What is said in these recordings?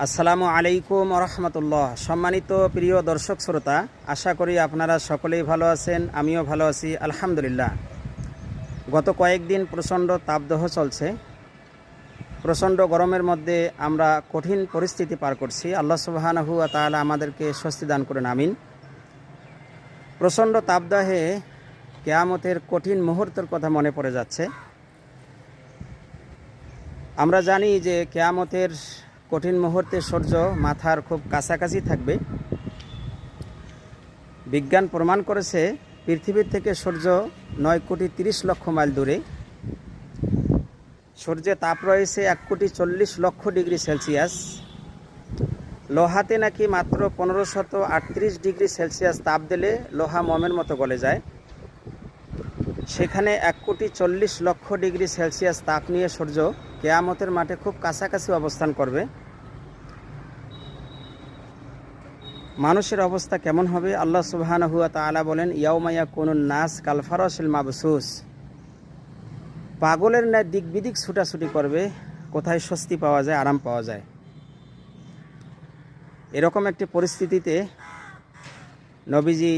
আসসালামু আলাইকুম রহমতুল্লাহ। সম্মানিত প্রিয় দর্শক শ্রোতা, আশা করি আপনারা সকলেই ভালো আছেন, আমিও ভালো আছি আলহামদুলিল্লাহ। গত কয়েকদিন প্রচণ্ড তাপদাহ চলছে। প্রচণ্ড গরমের মধ্যে আমরা কঠিন পরিস্থিতি পার করছি। আল্লাহ সুবহানাহু ওয়া তাআলা আমাদেরকে স্বস্তি দান করেন, আমিন। প্রচণ্ড তাপদাহে কিয়ামতের কঠিন মুহূর্তের কথা মনে পড়ে যাচ্ছে। আমরা জানি যে কিয়ামতের কঠিন মুহূর্তে সূর্য মাথার খুব কাছাকাছি থাকবে। বিজ্ঞান প্রমাণ করেছে পৃথিবীর থেকে সূর্য 9,30,00,000 মাইল দূরে। সূর্যে তাপ রয়েছে 1,40,00,000 ডিগ্রি সেলসিয়াস। লোহাতে নাকি মাত্র 1538 ডিগ্রি সেলসিয়াস তাপ দিলে লোহা মোমের মতো গলে যায়। সেখানে 1,40,00,000 ডিগ্রি সেলসিয়াস তাপ নিয়ে সূর্য কিয়ামতের মাঠে খুব কাছাকাছি অবস্থান করবে। মানুষের অবস্থা কেমন হবে? আল্লাহ সুবহানাহু ওয়া তাআলা বলেন, ইয়াউমা ইয়াকুনুন নাস কাল ফারাশিল মাবসুস। পাগলের ন্যায় দিক বিদিক ছুটাছুটি করবে, কোথায় স্বস্তি পাওয়া যায়, আরাম পাওয়া যায়। এরকম একটি পরিস্থিতিতে নবীজি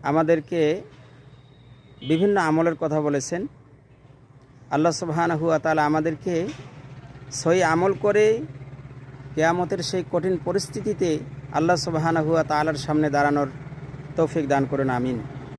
আমাদেরকে বিভিন্ন আমলের কথা বলেছেন। আল্লাহ সুবহানাহু ওয়া তাআলা আমাদেরকে সই আমল করে কিয়ামতের সেই কঠিন পরিস্থিতিতে আল্লাহ সুবহানাহু ওয়া তাআলার সামনে দাঁড়ানোর তৌফিক দান করুন, আমিন।